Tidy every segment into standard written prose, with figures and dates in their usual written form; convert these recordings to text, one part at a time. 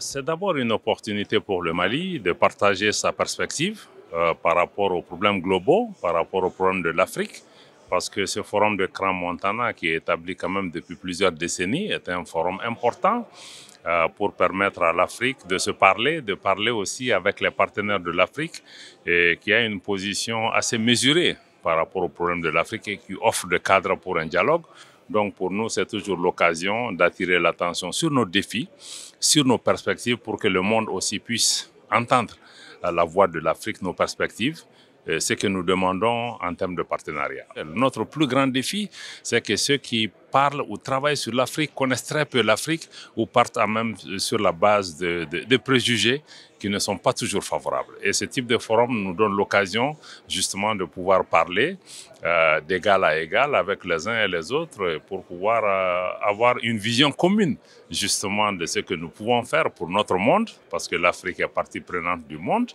C'est d'abord une opportunité pour le Mali de partager sa perspective par rapport aux problèmes globaux, par rapport aux problèmes de l'Afrique, parce que ce forum de Crans-Montana, qui est établi quand même depuis plusieurs décennies, est un forum important pour permettre à l'Afrique de se parler, de parler aussi avec les partenaires de l'Afrique, et qui a une position assez mesurée par rapport aux problèmes de l'Afrique et qui offre le cadre pour un dialogue. Donc pour nous, c'est toujours l'occasion d'attirer l'attention sur nos défis, sur nos perspectives pour que le monde aussi puisse entendre la voix de l'Afrique, nos perspectives, ce que nous demandons en termes de partenariat. Notre plus grand défi, c'est que ceux qui parlent ou travaillent sur l'Afrique connaissent très peu l'Afrique ou partent même sur la base de préjugés qui ne sont pas toujours favorables. Et ce type de forum nous donne l'occasion justement de pouvoir parler d'égal à égal avec les uns et les autres pour pouvoir avoir une vision commune justement de ce que nous pouvons faire pour notre monde, parce que l'Afrique est partie prenante du monde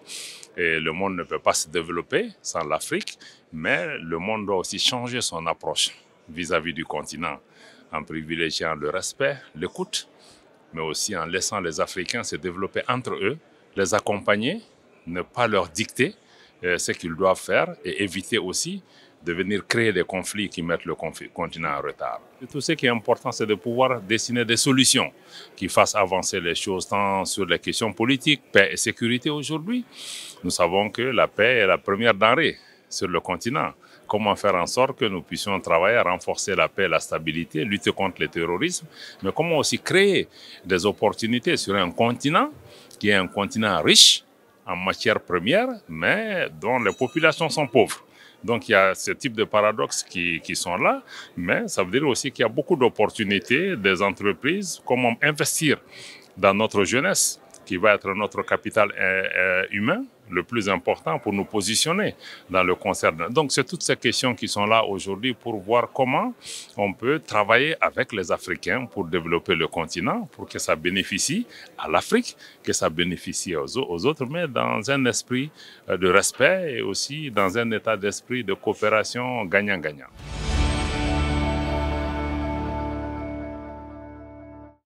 et le monde ne peut pas se développer sans l'Afrique, mais le monde doit aussi changer son approche vis-à-vis du continent en privilégiant le respect, l'écoute, mais aussi en laissant les Africains se développer entre eux, les accompagner, ne pas leur dicter ce qu'ils doivent faire et éviter aussi de venir créer des conflits qui mettent le continent en retard. Et tout ce qui est important, c'est de pouvoir dessiner des solutions qui fassent avancer les choses tant sur les questions politiques, paix et sécurité aujourd'hui. Nous savons que la paix est la première denrée sur le continent. Comment faire en sorte que nous puissions travailler à renforcer la paix et la stabilité, lutter contre le terrorisme, mais comment aussi créer des opportunités sur un continent qui est un continent riche en matières premières, mais dont les populations sont pauvres. Donc il y a ce type de paradoxes qui sont là, mais ça veut dire aussi qu'il y a beaucoup d'opportunités des entreprises, comment investir dans notre jeunesse, qui va être notre capital humain, le plus important pour nous positionner dans le concert. Donc c'est toutes ces questions qui sont là aujourd'hui pour voir comment on peut travailler avec les Africains pour développer le continent, pour que ça bénéficie à l'Afrique, que ça bénéficie aux autres, mais dans un esprit de respect et aussi dans un état d'esprit de coopération gagnant-gagnant.